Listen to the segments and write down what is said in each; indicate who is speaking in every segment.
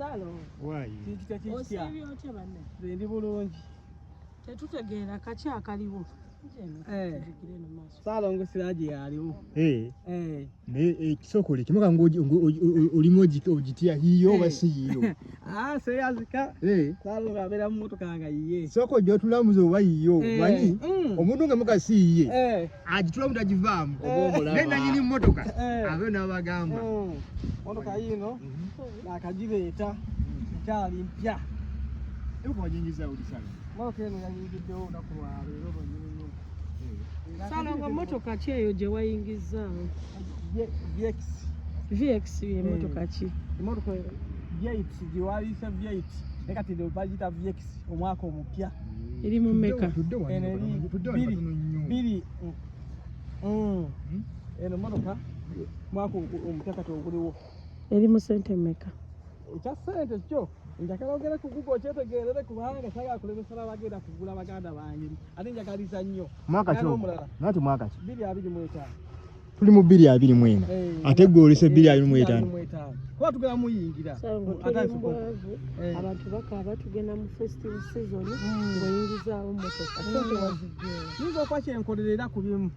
Speaker 1: Salo.
Speaker 2: Why?
Speaker 1: Osebyo otya banne.
Speaker 3: Ndi bulungi.
Speaker 1: Tetutegeera kaki akaliwo.
Speaker 3: Salo ngusiraje yaliwo.
Speaker 2: Kisokole kimuka ulimo ojitia hiyo basi hiyo.
Speaker 3: Seyazika. Salo ngabera mu motoka nga yiye.
Speaker 2: Soko jo tulamuzo oba hiyo. Bani omuntu nga muka siye. Ajitula mutajivamu. Nenda nyini motoka. Abe nabagamba.
Speaker 3: Motoka yino nakagibeta. Kyali mpya.
Speaker 2: Yuko wajingiza ulisana.
Speaker 3: Motoka eno yanyingiddewo nakulwala lero nyinyi.
Speaker 1: Salo nga motoka ki eyo gye wayingizaawo? VX ye motoka ki?
Speaker 3: Motoka V8 giwalise V8 nekati ndo bagita VX omwaka omupya.
Speaker 1: Eri mu meka?
Speaker 3: Biri. Eno motoka mwaka omupya kati oguliwo.
Speaker 1: Eri mu sente meka?
Speaker 3: Ekya sente kyo njagala ogere ku Google kyetegeerere kubanga saga kulemesera bagenda kugula baganda bange ate njagaliza nnyo
Speaker 2: mwaka kyo nati mwaka ki
Speaker 3: 2025
Speaker 2: tuli mu 2024 ate gwolese 2025
Speaker 3: kuba tugenda muyingira
Speaker 1: abantu bakaba tugenda mu festival season ng'oyingizaawo motoka sente wazijjeera
Speaker 3: nizo kwa kyenkolerera ku bimu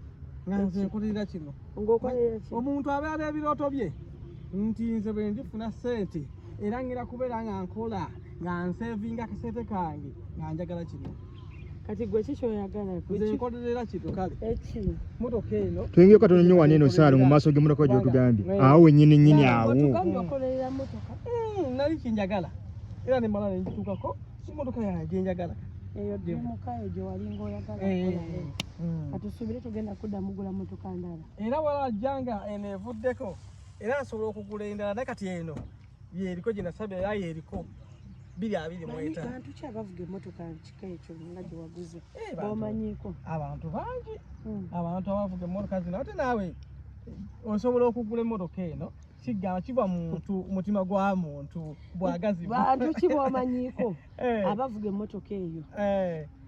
Speaker 3: nga nze nkolerera kino omuntu abeera ebirooto bye nti nze bwe ndifuna sente era ngira kubeera nga nkola nga nsevinga akasente kange nga njagala kino
Speaker 1: kati gwe kiki oyagala
Speaker 3: nze nkolerera kino kale motoka eno
Speaker 2: twingie katono nnyo wano eno Salo mu maaso g'emmotoka gy'otugambye awo nnyini awo
Speaker 1: tugambye okolerera motoka
Speaker 3: nali kinjagala era ne mala njituukako motoka yange njagala
Speaker 1: eyo demukayo gye walinga oyagala katusuubire tugenda kudda mugula motoka ndala
Speaker 3: era walajjanga eno evuddeko era nsobola okugula endala naye kati eno yeriko gye nasabye era yeriko 2025
Speaker 1: bantu ki abavuga emmotoka kika ekyo nga gye waguze b'omanyiiko
Speaker 3: abantu bangi abantu abavuga emmotoka zino ate naawe osobola okugula emmotoka eno kigamba kiva muntu mutima gwa muntu bwagazibwa
Speaker 1: bantu ki b'omanyiiko abavuga emmotoka eyo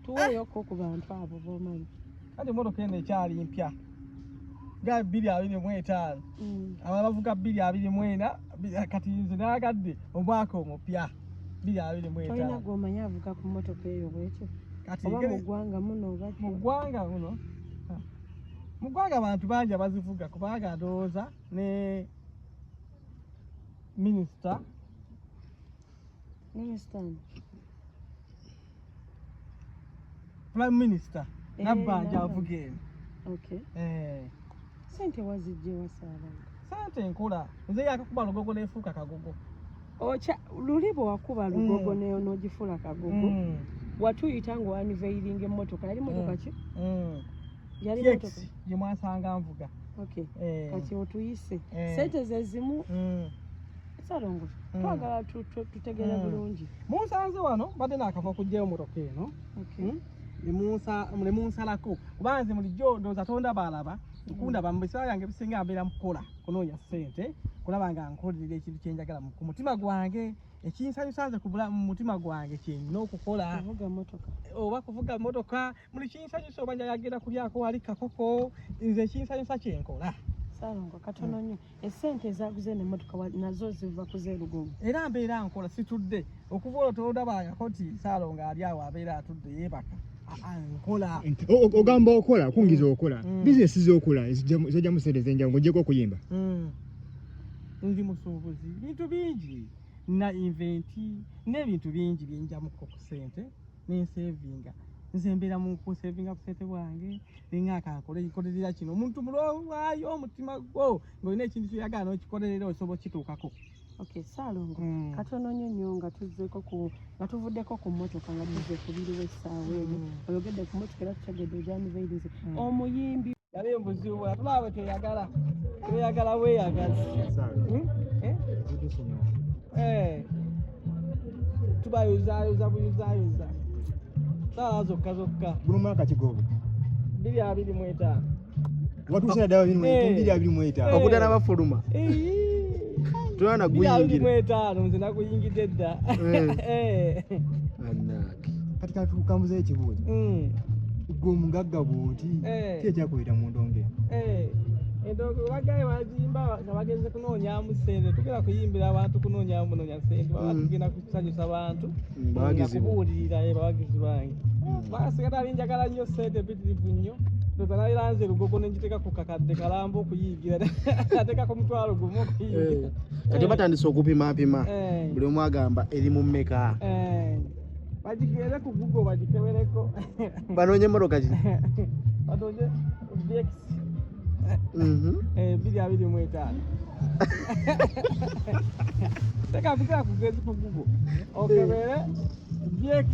Speaker 1: tuweeyoko ku bantu abo b'omanyi
Speaker 3: kati emmotoka eno ekyali mpya ga 2025 abavuga 2024 kati nze nagadde omwaka omupya 2025
Speaker 1: tolina gw'omanyi avuga ku mmotoka eyo bwekyo oba mu ggwanga muno oba
Speaker 3: mu ggwanga muno mu ggwanga abantu bangi abazivuga kubanga ndowooza ne minisita prime minister Nabbanja avuga eno
Speaker 1: sente wazijje wasaabanga
Speaker 3: sente nkola nze yakakuba lugogo nefuuka kagogo
Speaker 1: luli bwe wakuba lugogo n'ogifuula kagogo watuyita ng'oaniveiringa emmotoka yali motoka ki yali motoka
Speaker 3: gye mwasanga nvuga
Speaker 1: kati otuyise sente ze zimu Salongo twagala tutegeera bulungi
Speaker 3: munsanze wano badde naakava okugyayo motoka eno ne munsalako kuba nze bulijjo ndowooza tonda balaba nkundaba mu biseera byange bisinga mbeera mukola kunoonya ssente kulaba nga nkolerera ekintu kyenjagala ku mutima gwange ekinsanyusa nze mu mutima gwange kyenina okukola oba kuvuga motoka buli kinsanyusa oba njagenda kulyako wali kakoko nze ekinsanyusa kyenkola
Speaker 1: Salongo katono nnyo essente ezaguze n'emmotoka nazo ziva ku zeerugogo
Speaker 3: era mbeera nkola situdde okuva olwo tolabangako nti Salongo ali awo abeera atudde yeebaka nkola
Speaker 2: ogamba okola kungiza okola bizinesi zokola zijjamu sente zenjawulo ojjeko okuyimba
Speaker 3: ndi musuubuzi bintu bingi na inventi n'ebintu bingi byenjamuko ku sente n'ensevinga nze mbeera mu kusevinga ku sente bwange nkolerera kino omuntu mulowaayo omutima gwo ng'olina ekintu kyoyagala n'okikolerera osobola okituukako
Speaker 1: Salongo katono nnyo nga tuvuddeko ku mmotoka nga tuzze ku biri w'essaawa eno oyogedde ku mmotoka era tutegedde ogyaniveirinze omuyimbi
Speaker 3: yali embuzibu bwala tulaba tweyagala weeyagazi tubayuzaayoza buyuzaayoza saala zokka
Speaker 2: guno mwaka kigogo
Speaker 3: 2025
Speaker 2: watuusira ddala 2025 okutana bafuluma tulana guyingira
Speaker 3: 2025 nze nakuyingidde dda
Speaker 2: kati katukambuza ekibuuzo gwe omugagga bw'oti ki ekyakuleeta mu ndongo
Speaker 3: Edogo bagaye bazimba nga bageze kunoonyaamu ssente tugera kuyimbira abantu kunoonyaamu ssente baba tugenda kusanyusa abantu kubuulirira bawagizi bange basigala alinjagala nnyo ssente mpitirivu nnyo ndoza naliranze Lugogo nenjiteeka ku kakadde kalamba okuyigira ateeka ku mutwalo gumu okuyigira
Speaker 4: kati batandise okupimaapima buli omu agamba eri mu mmeka
Speaker 3: bagigere ku Google bagikebereko
Speaker 4: banoonye emmotoka ki
Speaker 3: banoonye VX 225 teka fikira kugezi ku Google okebere VX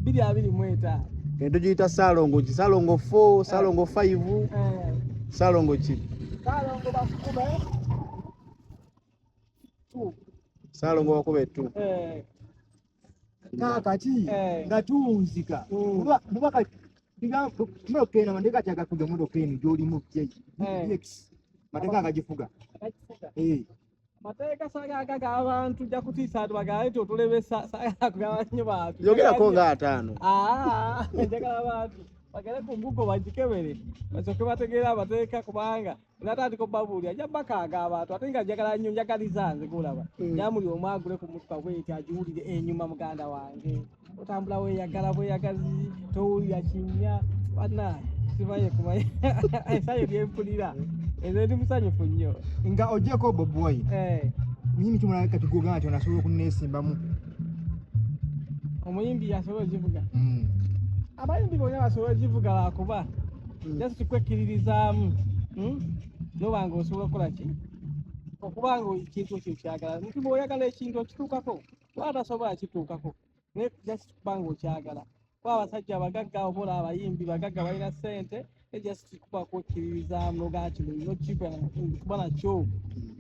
Speaker 3: 225
Speaker 4: ento giyita Salongo ki Salongo 4 Salongo 5 Salongo ki
Speaker 3: Salongo bakube
Speaker 4: Salongo bakube 2
Speaker 2: kakati nga tuwunzika mubaka mukena mandeka kyaga kuja mudokeni joli mukye mateka akagifuga
Speaker 3: mateeka sagagaga abantu ja kutiisa atu bagaali totulebesa sagagaga nnyo bantu
Speaker 4: yogerako nga 5
Speaker 3: njagala abantu bagale ku Google bagikebere basooke bategeera amateeka kubanga natandika obabuulira ajja bakaaga abantu ate nga njagala nnyo njagaliza nze kulaba nyamuli omu agule ku mutuka bweti agiwulire enyuma muganda wange otambula bweyagazi towulira kinnya bana sibaye kumanya esayo lyempulira ezo ndi musanyufu nnyo
Speaker 2: nga ojeko Bobi Wine mimi tumulaka kati goga ati onasobola okunesimbamu
Speaker 3: omuyimbi yasobola ogivuga abayimbi bonna basobola ogivuga lwakuba just kwekkiririzaamu nobanga osobola okukola ki okubanga ekintu ekyo kyagala nti bw'oyagala ekintu okituukako watasobola kituukako naye just kubanga okyagala kuba abasajja abagagga obola abayimbi bagagga balina ssente just kuba kwekkiririzaamu nogaa kino nokiba kuba nakyo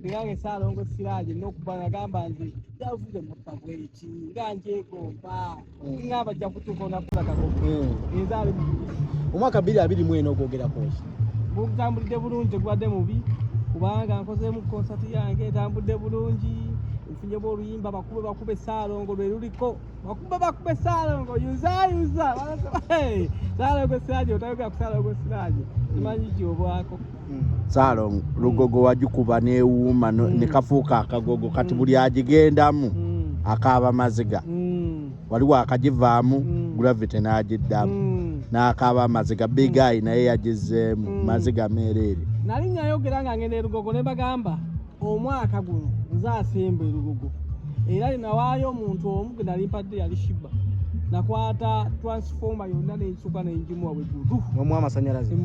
Speaker 3: ngange Salongo Siraaje n'okuba nagamba nze yavuze mutta bweki nga njeegomba nga bajja kutuuka onakulagako enzaali
Speaker 4: omwaka 2024 ogwogerako ki
Speaker 3: bugambulidde bulungi gwadde mubi kubanga nkozeemu konsati yange etambudde bulungi nfunye oluyimba bakube Salongo lwe luliko bakube Salongo yuza Salongo Siraaje otayogera ku Salongo Siraaje simanyi gyobwako
Speaker 4: Salongo Lugogo wagikuba neewuuma ne kafuuka akagogo kati buli agigendamu akaaba maziga waliwo akagivaamu gravity n'agiddamu n'akaaba amaziga big eye naye yagizeemu maziga meereere
Speaker 3: nali nyayogera nga ngenda Lugogo ne bagamba omwaka guno nze asemba Lugogo era linawaayo omuntu omu gwe nali mpadde yali Shiba nakwata transformer yonna n'ensuka n'enjimuwa bwe dudu
Speaker 4: omu amasanyalaze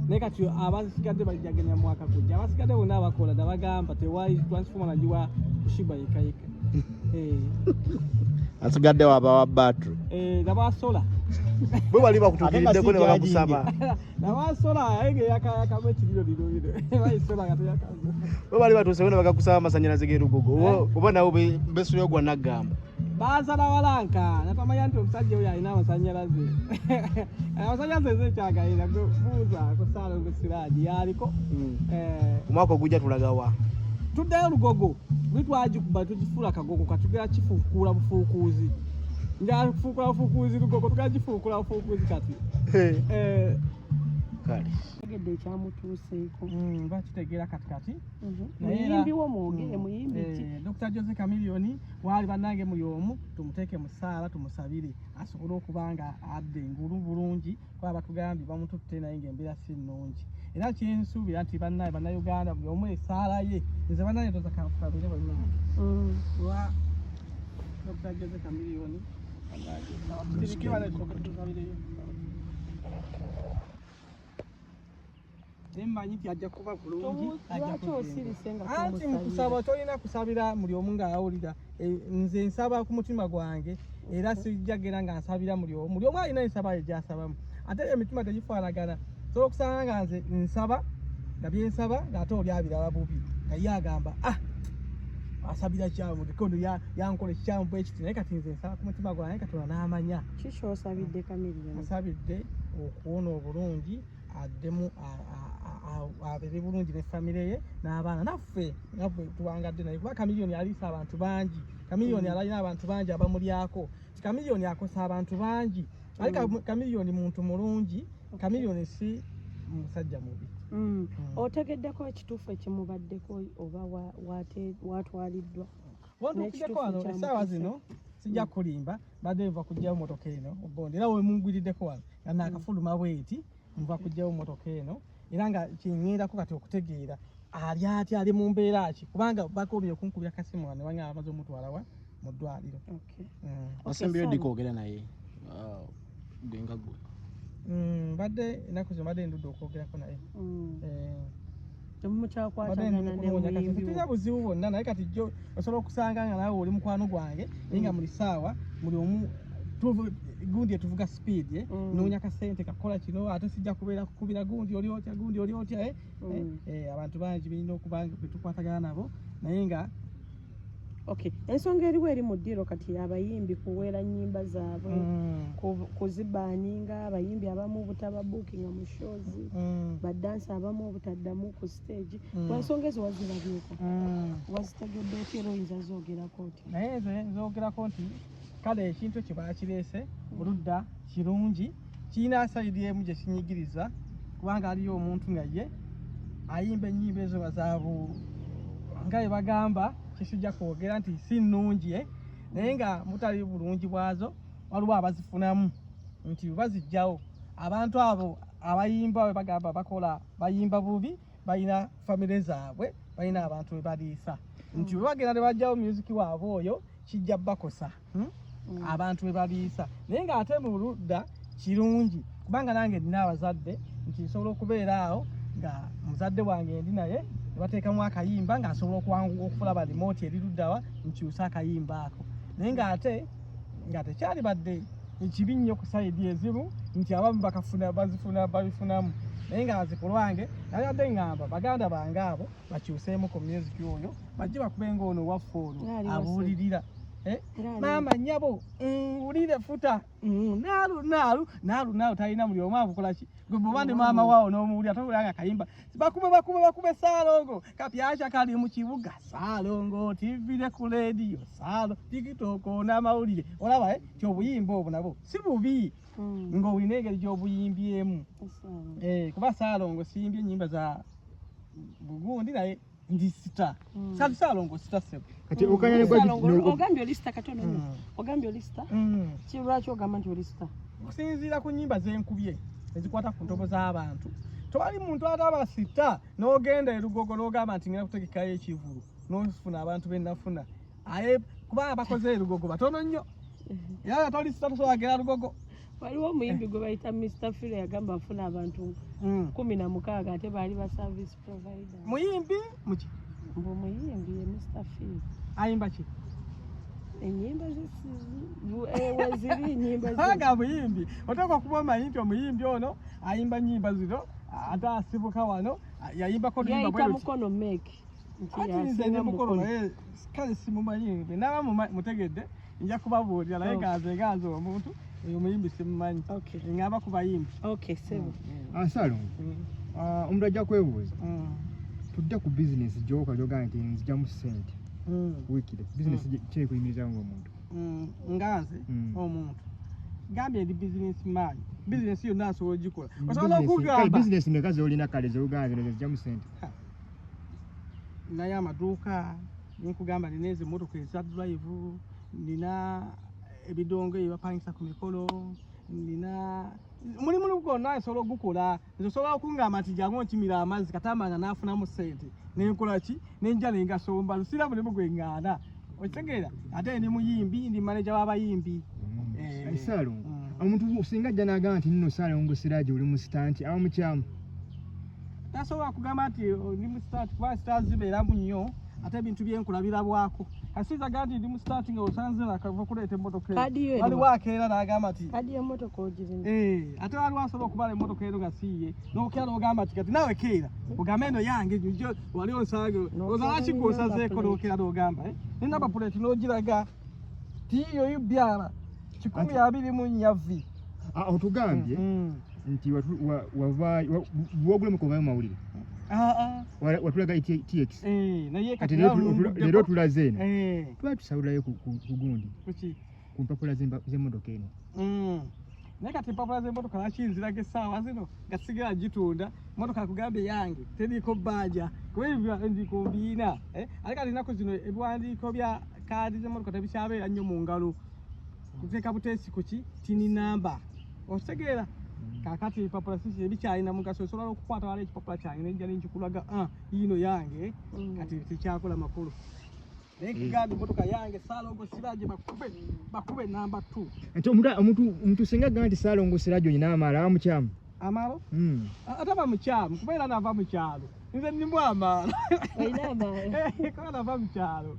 Speaker 3: naye kati abasigadde bajjaganya mwaka gujja abasigadde bonna abakola nabagamba tewali transformer nagiwa Shiba yekayeka
Speaker 4: asigadde wabawa battery
Speaker 3: nabasola
Speaker 4: bwe bali bakutuukiriddeko ne bakakusaba
Speaker 3: nabasola ayege yakayakamu ekiriro lino bayisola nga teyakaze
Speaker 4: bwe bali batuusewo ne bakakusaba amasanyalaze g'e Lugogo oba nawo besuleyo gwa naggamba
Speaker 3: baasala walanka natamanya nti omusajja oyo alina amasanyalaze amasanyalaze ezekyagalira buuza ku Salongo Siraaje yaliko
Speaker 4: omwaka ogujja tulagawa
Speaker 3: tuddayo Lugogo bwe twagikuba tugifuula kagogo katugera kifuukuula bufuukuuzi njafuukula bufuukuuzi Lugogo tugera kifuukula bufuukuuzi kati
Speaker 4: kale
Speaker 1: tegedde ekyamutuuseeko
Speaker 3: bakitegeera katikati
Speaker 1: muyimbi wo mwogere muyimbi ki
Speaker 3: Dr. Jose Chameleone waali bannange muli omu tumuteeke mu ssaala tumusabire asobole okuba nga adde engulu bulungi kuba batugambye bamututte naye ng'embeera si nnungi era kyensuubira nti bannayuganda buli omu essaala ye nze bannange toza kanfukabire bannange wa Dr. Jose Chameleone mmanyi nti ajja kuba bulungi anti mukusaba tolina kusabira muli omu ng'awulira nze nsaba ku mutima gwange era sijjagera nga nsabira muli omu alina ensaba ye gy'asabamu ate emitima tegifaanagana sobola okusanga nga nze nsaba nga byensaba ng'ate oli abiraba bubi nga ye agamba asabira kyamu dikondo yankola ekikyamu bwe kiti naye kati nze nsaba ku mutima gwange Katonda n'amanya
Speaker 1: kikyosabidde Chameleone
Speaker 3: asabidde okuwona obulungi addemu abeere bulungi ne famire ye n'abaana naffe tuwangadde naye kuba Chameleone aliisa abantu bangi Chameleone alina abantu bangi abamulyako Chameleone akosa abantu bangi ali Chameleone muntu mulungi Chameleone si musajja mubi
Speaker 1: otegeddeko ekituufu ekimubaddeko oba watwaliddwa
Speaker 3: wantuukiddeko wano essaawa zino sijja kulimba badde nva kujjayo motoka eno obondi era wemungwirideko wano nga naakafuluma bweti nva kujjayo motoka eno era nga kiŋŋendako kati okutegeera ali atya ali mu mbeera ki kubanga bakomye okunkubya kasimu wano banga amaze omutwalawa mu ddwaliro
Speaker 5: osembeyo ddi kwogera naye genga gwe
Speaker 3: badde ennaku zino badde ndudde okwogerako naye tulina buzibu bwonna naye kati jjo osobola okusanga nga nawe oli mukwano gwange naye nga muli ssaawa muli omu gundi etuvuga speed noonya kasente kakola kino ate sijja kubeera kukubira gundi oli otya abantu bangi birina okuba betukwatagana nabo naye nga
Speaker 1: ensonga eriwo eri mu ddiro kati abayimbi kuweera nnyimba zaabwe kuzibaaninga abayimbi abamu obutaba bookinga mu shows badansi abamu obutaddamu ku stage ensonga ezo wazirabyeko wazitegedde otya era oyinza zoogerako oti
Speaker 3: naye nzoogerako nti kale ekintu kye baakireese oludda kirungi kirina sayidi emu gye kinyigiriza kubanga aliyo omuntu nga ye ayimba ennyimba ezo nga zaabu nga bye bagamba kisujja kwogera nti si nnungi naye nga mutali bulungi bwazo waliwo abazifunamu nti bazijjawo abantu abo abayimba we bagamba bakola bayimba bubi balina famire zaabwe balina abantu we baliisa nti we bagenda ne bajjawo musiki waabwe oyo kijja bakosa abantu we baliisa naye ng'ate mu ludda kirungi kubanga nange ndina abazadde nti nsobola okubeera awo nga muzadde wange ndi naye bateekamu akayimba ng'asobola okuwanguka okufulaba remote eri luddawa nkyusa akayimba ako naye ng'ate nga tekyali badde ekibi nnyo ku sayidi ezimu nti abamu babifunamu naye nga zikulwange nayadde ngamba baganda bange abo bakyuseemu ku music oyo bajje bakubenga ono waffe ono abuulirira maama nnyabo wulire futa naalu talina muli omu abukolaki gwe bwoba ne maama waawo n'omuwulira toulanga kayimba bakube Saalongo kapyakya kali mu kibuga Saalongo tivire ku leediyo tikitoko n'amawulire olaba kyobuyimba obwo nabo si bubi ng'olina engeri gy'obuyimbyemu kuba Saalongo siyimbye ennyimba za bugundi naye ndi sita Saalongo sita sebo
Speaker 2: kati okanya
Speaker 1: ogambye olisita katono ogambye olisita kirwaki ogamba nti olisita
Speaker 3: okusinziira ku nnyimba zenkubye ezikwata ku ntobo z'abantu tewali muntu ataba sita n'ogenda erugogo n'ogamba nti ngenda kutegekayo ekivulu n'ofuna abantu bennafuna aye kubanga bakoze erugogo batono nnyo era nga toli sita tosobola gera lugogo
Speaker 1: waliwo omuyimbi gwe bayita Mr. Phil yagamba afuna abantu 16 ate baali ba service provider
Speaker 3: muyimbi muki
Speaker 1: mbu omuyimbi ye Mr. Phil
Speaker 3: ayimba ki
Speaker 1: ennyimba weziri ennyimba
Speaker 3: aga muyimbi oteeka okuba omanyi nti omuyimbi ono ayimba nnyimba zino ate asibuka wano yayimbako luyimba
Speaker 1: yayita mukono make
Speaker 3: nze ne mukono naye kale simumanyi naba mutegedde nja kubabuulira naye ganze omuntu oyo muyimbi simumanyi ngamba ku bayimbi
Speaker 1: sebo
Speaker 2: Saalongo omuntu ajja kwebuuza tudde ku bizinesi gy'okajoga nti nzigyamu ssente wiikire bizinesi kyekuyimirizawo ng'omuntu
Speaker 3: nganze omuntu gambye ndi bizinesi maanyi bizinesi yonna asobola ogikola osobola okugamba
Speaker 2: bizinesi meka zolina kale zoluganda zino zigyamu ssente
Speaker 3: naye amaduuka ninkugamba nina ezo emmotoka eza drive nina ebidongo ebibapangisa ku mikolo nina mulimu gwonna asobola ogukola nsobola okungamba nti jangu nkimira amazzi katambanga naafunamu ssente nenkolaki nenja nengasomba lusira mulimu gwe ŋŋaana okitegeera ate ndi muyimbi ndi maneja w'abayimbi
Speaker 2: Saalongo omuntu singa ajja n'agamba nti nno Saalongo Sirajja oli mu sitanti aba mukyamu
Speaker 3: tasobola kugamba nti ndi mu sitanti kuba sitanti zibeeramu nnyo ate ebintu byenkulabira bwako kasizaga nti ndi mu sitanti nga osanze nakava kuleeta emmotoka waliwo akeera n'agamba nti
Speaker 1: kadi y'emmotoka ogirina
Speaker 3: ate waliwo asobola okubala emmotoka ero nga siiye n'okera n'ogamba nti kati naawe keera ogambe eno yange jo wali osange ozalaki gwosazeeko n'okera n'ogamba nenamba puleeti n'ogiraga tiyo byala 124
Speaker 2: otugambye nti wagulemu kuvayo mawulire watulaga TX kati leero tulaze eno tuba tusawulayo ku gundi ku mpapula z'emmotoka eno
Speaker 3: naye kati empapula z'emmotoka nakinziraga essaawa zino nga sigera gitunda emmotoka akugambye yange teriiko bbanja kuba ebiwandiiko mbiina ate kati ennaku zino ebiwandiiko bya kaadi z'emmotoka tebikyabeera nnyo mu ngalo kuteeka buteesi ku ki tini namba okitegeera kakati ebipapula sisi ebikyalina mugaso osobola okukwata wala ekipapula kyange nenja nenkikulaga yiino yange kati tekyakola makulu naye nkugambye emmotoka yange Ssaalongo Siraje bakube namba 2
Speaker 2: ate omuntu singa agamba nti Ssaalongo Siraje olina amaala aba mukyamu
Speaker 3: amalo ate aba mukyamu kuba era nava mu kyalo nze ndimu amaalo
Speaker 1: Olina amaala
Speaker 3: kuba nava mu kyalo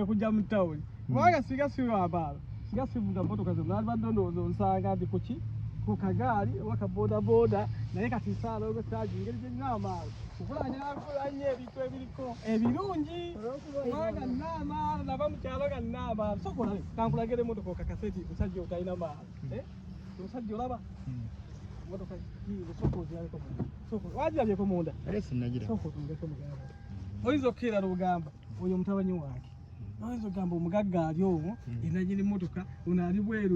Speaker 3: kujja mu tawuni kubanga singa siwa amaalo singa sivuga mmotoka zino nalibadde ndowooza onsanga ndi kuki ku kagaali oba kaboodabooda naye kati Ssaalongo Siraje engeri gye nina amaalo okulanyakulanya ebintu ebiriko ebirungi kubanga nina amaalo nava mu kyalo nga nina amaalo sokola kankulagire emmotoka okakaseti musajja otalina maalo omusajja olaba emmotoka soko ozirabeko munda wagirabyeko munda soko otungeko mugamba oyinza okukeera lugamba oyo omutabanyi wange oyinza okugamba omugagga ali omwo enanyini emmotoka ono ali bweru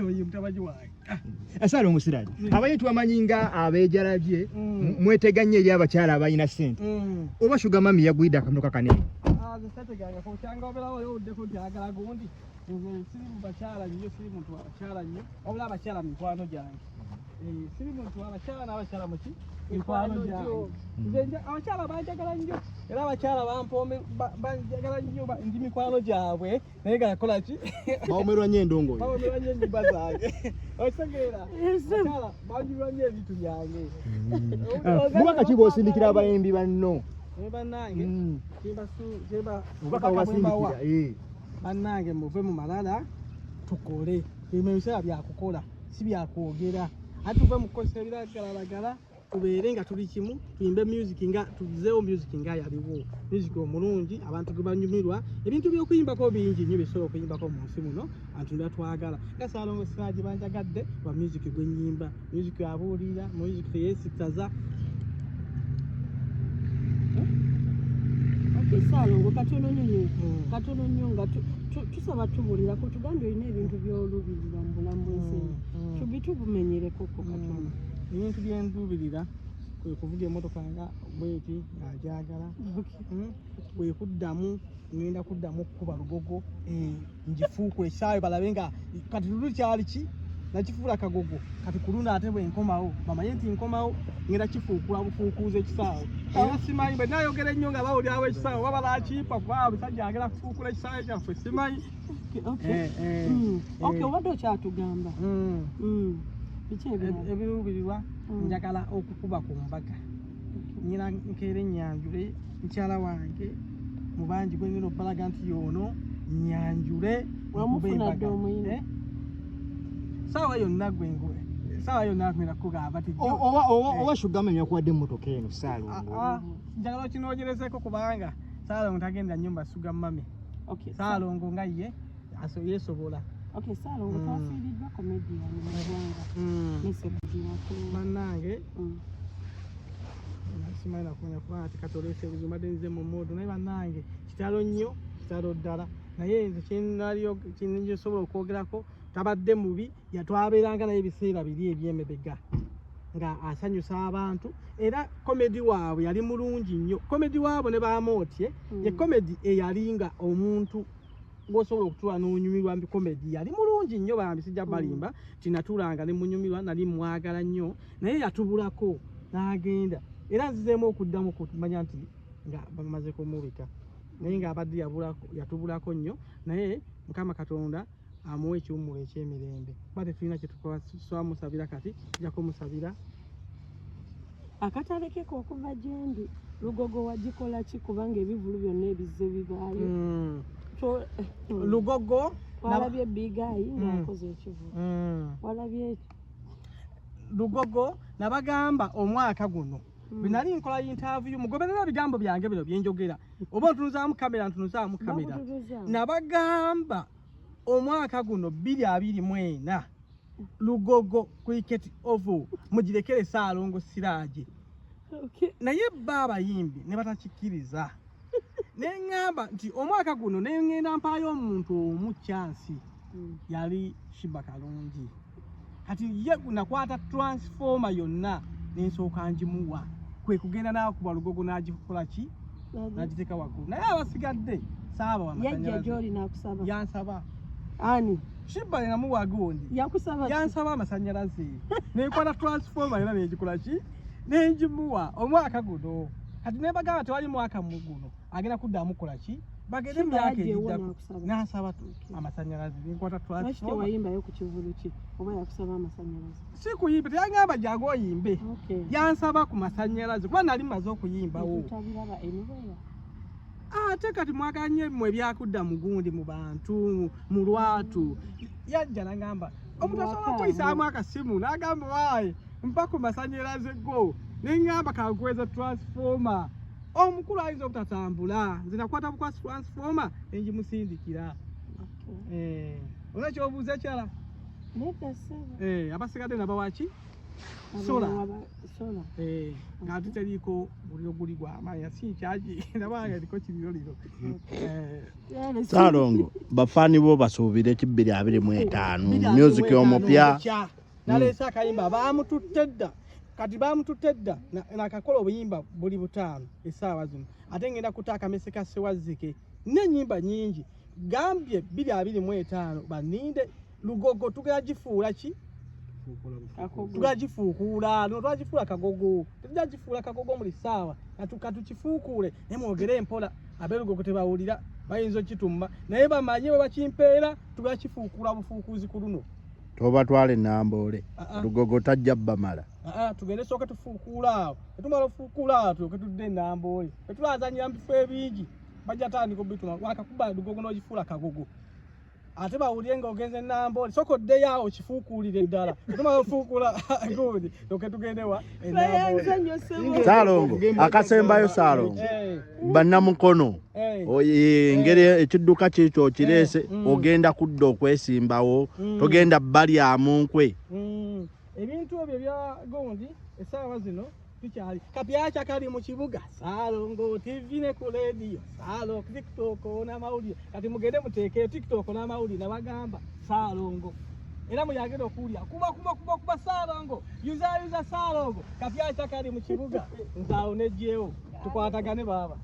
Speaker 3: oyo mutabanyi wange
Speaker 2: Ssaalongo Siraje abaye twamanyi nga abeejalabye mweteganye eri abakyala abalina ssente oba Sugar Mami yagwidde akamotoka kanene
Speaker 3: zetetegangako kyanga obeerawo oyoddeko nti ayagala gundi nze siri mu bakyala nnyo siri muntu abakyala nnyo wabula abakyala mikwano gyange siri muntu abakyala n'abakyala muki mikwano gyange nze abakyala banjagala nnyo era abakyala bampome banjagala nnyo ndi mikwano gyabwe naye gakola ki
Speaker 5: bawomerwa nnyo endongo
Speaker 3: bawomerwa nnyo ennyumba zange okitegeera abakyala banjulwa nnyo ebintu byange
Speaker 2: mubaka ki bw'osindikira abayimbi banno
Speaker 3: bannange
Speaker 2: obubaka bwebasindikira
Speaker 3: bannange muve mu malala tukole bino ebiseera byakukola si byakwogera ate tuve mu kukozesa ebiragalalagala tubeere nga tuli kimu tuyimbe music nga tuzeewo music nga yaliwo music omulungi abantu gwe banyumirwa ebintu by'okuyimbako bingi nnyo bisobola okuyimbako mu nsi muno abantu byatwagala nga Ssaalongo Siraje banjagadde wa music gwe nnyimba music abuulira music teyeesittaza
Speaker 1: Ssaalongo katono nnyo nga tusaba tubulirako tugambye olina ebintu by'olubirira mu bulamu bw'ensi tubitubumenyereko katono
Speaker 3: ebintu byenduubirira kwe kuvuga emmotoka nga bweti ng'agyagala bwekuddamu ngenda kuddamu okukuba lugogo ngifuuku essaayo balabe nga kati lulu kyali ki nakifuula kagogo kati kulunda ate bwenkomawo bamanye nti nkomawo ngenda kifuukula bufuukuuza ekisaawe era simanyi bwe nayogera ennyo nga bawulirawo ekisaawe oba balakiipa kuba abasajja agera kufuukula ekisaawe kyaffe simanyi
Speaker 1: obadde okyatugamba
Speaker 3: ebiruubirirwa njagala okukuba ku mbaga nyina nkeera ennyanjule mukyala wange mu bangi gwengenda okubalaga nti yoono nnyanjule
Speaker 1: wamufunadde omwine
Speaker 3: saawa yonna gwengoe saawa yonna akwera kugamba ti
Speaker 2: oba Sugar Mami yakuwadde emmotoka eno Ssaalongo
Speaker 3: njagala okinoonyerezeko kubanga Ssaalongo tagenda nnyumba Sugar Mami Ssaalongo nga ye yeesobola
Speaker 1: Ssaalongo twafiiriddwa comedian mu ggwanga mesebugirako
Speaker 3: bannange simanyi nakunya kubanga tikatoleesa ebizibu mbadde nze mu moodo naye bannange kitalo nnyo kitalo ddala naye nze kinsobola okwogerako tabadde mubi yatwabeeranga naye ebiseera biri ebyemebega nga asanyusa abantu era komedi waabwe yali mulungi nnyo komedi waabwe ne bamootye ye komedi eyalinga omuntu gwosobola okutula n'onyumirwa mbi komedi yali mulungi nnyo bambi sijja balimba tinatulanga ne munyumirwa nali mwagala nnyo naye yatubulako n'agenda era nzizeemu okuddamu kumanya nti nga bamaze kumubika naye ng'abadde yatubulako nnyo naye Mukama Katonda amuwa ekiwummulo eky'emirembe kuba tetulina kyetwamusabira kati tujja kumusabira
Speaker 1: akatalekeko okuva gyendi Lugogo wagikola ki kubanga ebivulu byonna ebizze bibaayo
Speaker 3: Lugogo
Speaker 1: walabye bigayi ng'akoze ekivulu walabye
Speaker 3: Lugogo nabagamba omwaka guno binali nkola interview mugoberera ebigambo byange bino byenjogera oba ntunuzaamu kamera ntunuzaamu kamera nabagamba omwaka guno 2024 Lugogo cricket oval mugirekere Ssaalongo Siraje naye baabayimbi ne batakikkiriza neŋŋamba nti omwaka guno neŋŋenda mpaayo omuntu omu chansi yali Shiba Kalungi kati ye nakwata transformer yonna nensooka ngimuwa kwe kugenda nawe ku Lugogo n'agikola ki n'agiteeka waggulu naye abasigadde saaba
Speaker 1: yajja
Speaker 3: amasanyalaze
Speaker 1: gy'oli n'akusaba
Speaker 3: yansaba
Speaker 1: ani
Speaker 3: Shibba namuwa gundi
Speaker 1: yakusaba
Speaker 3: yansaba amasanyalaze nekwata transformer yonna negikola ki nengimuwa omwaka guno kati nebagamba tewali mwaka muguno agenda kuddamu kukola ki bagende mu myaka egiddako n'asaba amasanyalaze nenkwata transformer
Speaker 1: wayimbayo ku kivulu ki oba yakusaba amasanyalaze
Speaker 3: si kuyimba teyagamba jangu oyimbe yansaba ku masanyalaze kuba nali maze okuyimbawo ate kati mwaganye mmwe byakudda mu gundi mu bantu mu lwatu yajja nagamba omuntu asobola okuyisaamu akasimu n'agamba waaye mpa ku masanyalaze go neŋŋamba kakweza transformer omukulu ayinza obutatambula nze nakwata bukwa transformer nengimusindikira olina kyobuuza ekyala abasigadde nabawaki sola ng'ate teriiko buliro guli gw'amaanyi sinkyagi nabaga eriko kiriroliro
Speaker 4: Saalongo bafaani bo basuubire 2025 music omupya
Speaker 3: naleese akayimba baamututte dda kati baamututte dda nakakola obuyimba buli 5 essaawa zino ate ngenda kuta akamese ka Ssewazzike n'ennyimba nyingi gambye 2025 baninde Lugogo tugera gifuula ki tugagifuukuula no twagifuula kagogo tugagifuula kagogo muli ssaawa katukifuukuule naye mwogere empola ab'e Lugogo tebawulira bayinza okitumba naye bamanye bwe bakimpeera tugakifuukuula bufuukuzi ku luno
Speaker 4: tobatwale Namboole Lugogo tajja bamala
Speaker 3: tugende sooke tufuukuula awo tetumala ofuukuula awo tulyoke tudde Namboole tetulazanyira mu bifo ebingi bajja tandika obituma wakakuba Lugogo n'ogifuula kagogo ate bawulire ng'ogenze Namboole sooka oddeyo awo kifuukuulire ddala tetumala ofuukuula gundi tulyoke tugendewa Namboole
Speaker 4: Saalongo akasembayo Saalongo bannamukono engeri ekidduka kikyo kireese ogenda kudda okwesimbawo togenda balyamu nkwe
Speaker 3: ebintu ebyo bya gundi essaawa zino tukyali kapyaca kali mu kibuga Saalongo TV ne ku radio Saalongo TikTok n'amawulire kati mugende muteekeyo TikTok n'amawulire nabagamba Saalongo era muyagenda okuwulira kuba Saalongo yuza Saalongo kapyaca kali mu kibuga nzaawo nejjeewo tukwatagane baaba